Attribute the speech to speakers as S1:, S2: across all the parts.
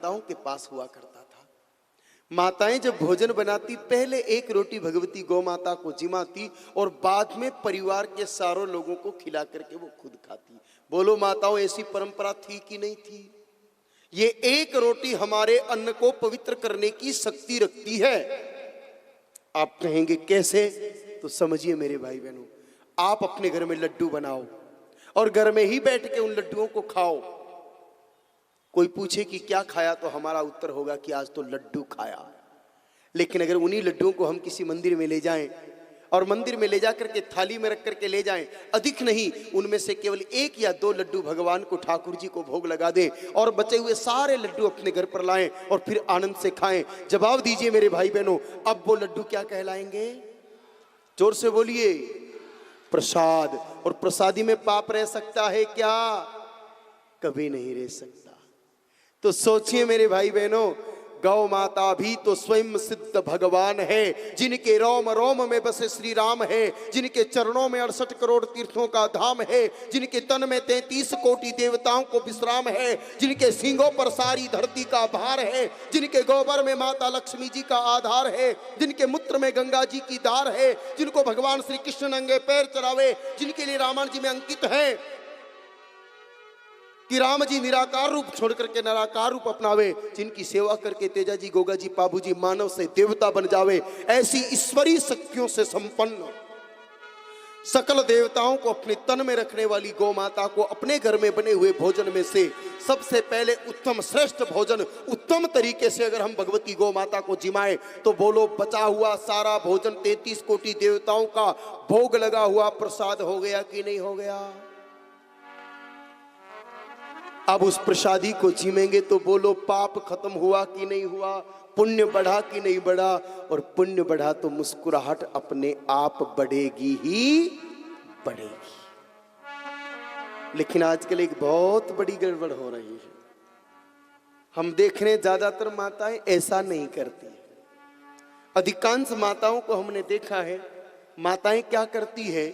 S1: माताओं के पास हुआ करता था। माताएं जब भोजन बनाती पहले एक रोटी भगवती गौ माता को जिमाती और बाद में परिवार के सारों लोगों को खिला करके वो खुद खाती। बोलो माताओं, ऐसी परंपरा थी कि नहीं थी? ये एक रोटी हमारे अन्न को पवित्र करने की शक्ति रखती है। आप कहेंगे कैसे? तो समझिए मेरे भाई बहनों, आप अपने घर में लड्डू बनाओ और घर में ही बैठ के उन लड्डुओं को खाओ। कोई पूछे कि क्या खाया तो हमारा उत्तर होगा कि आज तो लड्डू खाया। लेकिन अगर उन्हीं लड्डुओं को हम किसी मंदिर में ले जाएं और मंदिर में ले जाकर के थाली में रख करके ले जाएं, अधिक नहीं उनमें से केवल 1 या 2 लड्डू भगवान को, ठाकुर जी को भोग लगा दें और बचे हुए सारे लड्डू अपने घर पर लाएं और फिर आनंद से खाएं, जवाब दीजिए मेरे भाई बहनों, अब वो लड्डू क्या कहलाएंगे? जोर से बोलिए। प्रसाद। और प्रसादी में पाप रह सकता है क्या? कभी नहीं रह सकता। तो सोचिए मेरे भाई बहनों, गौ माता भी तो स्वयं सिद्ध भगवान है, जिनके रोम रोम में बसे श्री राम है, जिनके चरणों में 68 करोड़ तीर्थों का धाम है, जिनके तन में 33 कोटि देवताओं को विश्राम है, जिनके सींगों पर सारी धरती का भार है, जिनके गोबर में माता लक्ष्मी जी का आधार है, जिनके मूत्र में गंगा जी की धार है, जिनको भगवान श्री कृष्ण नंगे पैर चढ़ावे, जिनके लिए रामायण जी में अंकित है कि राम जी निराकार रूप छोड़ करके निराकार रूप अपनावे, जिनकी सेवा करके तेजा जी, गोगा जी, पाबू जी मानव से देवता बन जावे। ऐसी ईश्वरीय शक्तियों से संपन्न सकल देवताओं को अपने तन में रखने वाली गौ माता को अपने घर में बने हुए भोजन में से सबसे पहले उत्तम श्रेष्ठ भोजन उत्तम तरीके से अगर हम भगवती गौ माता को जिमाएं तो बोलो बचा हुआ सारा भोजन 33 कोटि देवताओं का भोग लगा हुआ प्रसाद हो गया कि नहीं हो गया? अब उस प्रसादी को जिमेंगे तो बोलो पाप खत्म हुआ कि नहीं हुआ? पुण्य बढ़ा कि नहीं बढ़ा? और पुण्य बढ़ा तो मुस्कुराहट अपने आप बढ़ेगी ही बढ़ेगी। लेकिन आजकल एक बहुत बड़ी गड़बड़ हो रही है। हम देख रहे हैं ज्यादातर माताएं ऐसा नहीं करती। अधिकांश माताओं को हमने देखा है, माताएं क्या करती है,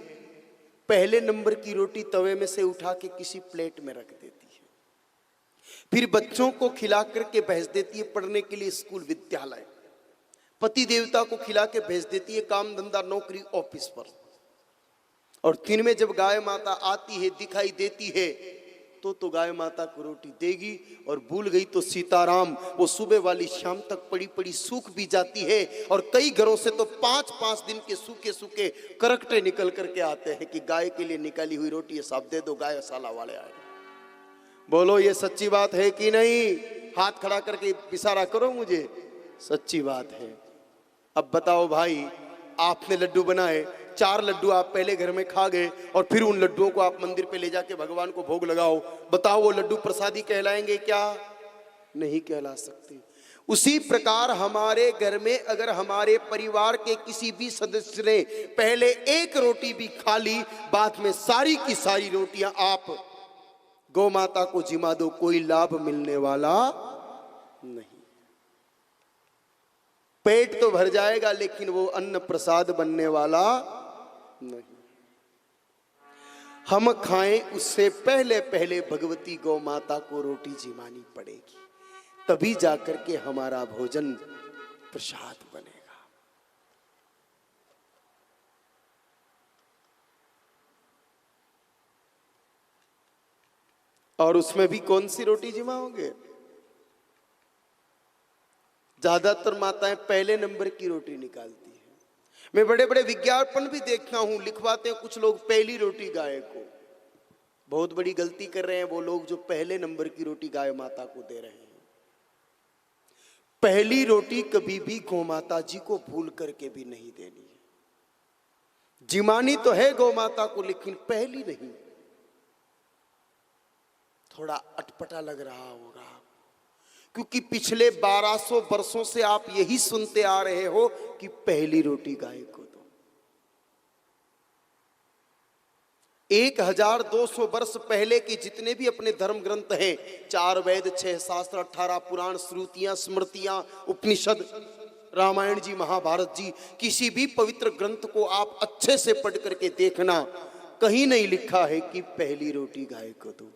S1: पहले नंबर की रोटी तवे में से उठा के किसी प्लेट में रख देती है, फिर बच्चों को खिला करके भेज देती है पढ़ने के लिए स्कूल विद्यालय, पति देवता को खिला के भेज देती है काम धंधा नौकरी ऑफिस पर, और दिन में जब गाय माता आती है दिखाई देती है तो गाय माता को रोटी देगी, और भूल गई तो सीताराम वो सुबह वाली शाम तक पड़ी पड़ी सूख भी जाती है। और कई घरों से तो 5-5 दिन के सूखे सूखे करकटे निकल करके आते हैं कि गाय के लिए निकाली हुई रोटी है, साहब दे दो, गाय साला वाले आए। बोलो ये सच्ची बात है कि नहीं? हाथ खड़ा करके इशारा करो मुझे, सच्ची बात है। अब बताओ भाई, आपने लड्डू बनाए, 4 लड्डू आप पहले घर में खा गए और फिर उन लड्डुओं को आप मंदिर पे ले जाके भगवान को भोग लगाओ, बताओ वो लड्डू प्रसादी कहलाएंगे क्या? नहीं कहला सकते। उसी प्रकार हमारे घर में अगर हमारे परिवार के किसी भी सदस्य ने पहले एक रोटी भी खा ली, बाद में सारी की सारी रोटियां आप गौ माता को जिमा दो, कोई लाभ मिलने वाला नहीं। पेट तो भर जाएगा लेकिन वो अन्न प्रसाद बनने वाला नहीं। हम खाएं उससे पहले पहले भगवती गौ माता को रोटी जिमानी पड़ेगी, तभी जाकर के हमारा भोजन प्रसाद बनेगा। और उसमें भी कौन सी रोटी जिमाओगे? ज्यादातर माताएं पहले नंबर की रोटी निकालती है। मैं बड़े बड़े विज्ञापन भी देखता हूं, लिखवाते हैं कुछ लोग पहली रोटी गाय को। बहुत बड़ी गलती कर रहे हैं वो लोग जो पहले नंबर की रोटी गाय माता को दे रहे हैं। पहली रोटी कभी भी गौ माता जी को भूल करके भी नहीं देनी है। जिमानी तो है गौ माता को लेकिन पहली नहीं। थोड़ा अटपटा लग रहा होगा क्योंकि पिछले 1200 वर्षों से आप यही सुनते आ रहे हो कि पहली रोटी गाय को दो। 1200 वर्ष पहले के जितने भी अपने धर्म ग्रंथ हैं, 4 वेद, 6 शास्त्र, 18 पुराण, श्रुतियां, स्मृतियां, उपनिषद, रामायण जी, महाभारत जी, किसी भी पवित्र ग्रंथ को आप अच्छे से पढ़ करके देखना, कहीं नहीं लिखा है कि पहली रोटी गाय को दो।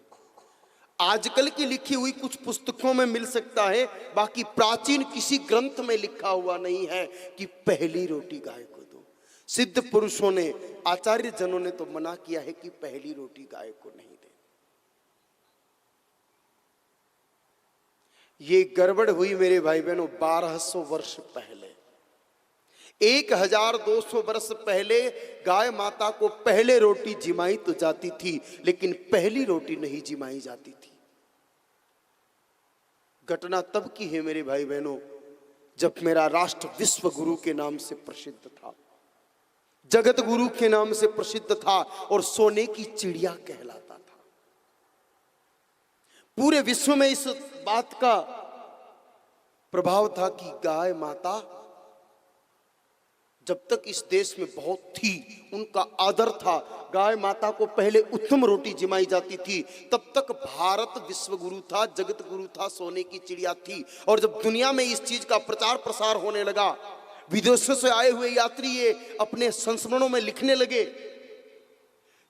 S1: आजकल की लिखी हुई कुछ पुस्तकों में मिल सकता है, बाकी प्राचीन किसी ग्रंथ में लिखा हुआ नहीं है कि पहली रोटी गाय को दो। सिद्ध पुरुषों ने, आचार्य जनों ने तो मना किया है कि पहली रोटी गाय को नहीं दे। ये गड़बड़ हुई मेरे भाई बहनों 1200 वर्ष पहले। 1200 वर्ष पहले गाय माता को पहले रोटी जिमाई तो जाती थी, लेकिन पहली रोटी नहीं जिमाई जाती थी। घटना तब की है मेरे भाई बहनों जब मेरा राष्ट्र विश्व गुरु के नाम से प्रसिद्ध था, जगत गुरु के नाम से प्रसिद्ध था और सोने की चिड़िया कहलाता था। पूरे विश्व में इस बात का प्रभाव था कि गाय माता जब तक इस देश में बहुत थी उनका आदर था, गाय माता को पहले उत्तम रोटी जिमाई जाती थी, तब तक भारत विश्व गुरु था, जगत गुरु था, सोने की चिड़िया थी। और जब दुनिया में इस चीज का प्रचार प्रसार होने लगा, विदेशों से आए हुए यात्री ये अपने संस्मरणों में लिखने लगे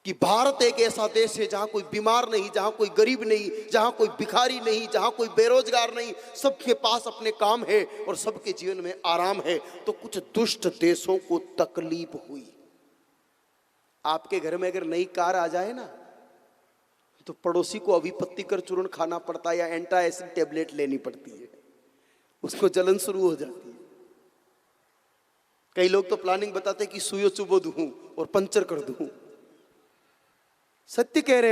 S1: कि भारत एक ऐसा देश है जहां कोई बीमार नहीं, जहां कोई गरीब नहीं, जहां कोई भिखारी नहीं, जहां कोई बेरोजगार नहीं, सबके पास अपने काम है और सबके जीवन में आराम है। तो कुछ दुष्ट देशों को तकलीफ हुई। आपके घर में अगर नई कार आ जाए ना तो पड़ोसी को अभिपत्ति कर चूर्ण खाना पड़ता है या एंटा एसिड टेबलेट लेनी पड़ती है, उसको जलन शुरू हो जाती है। कई लोग तो प्लानिंग बताते हैं कि सुयो चुबो दूं और पंचर कर दूं। सत्य कह रहे हो।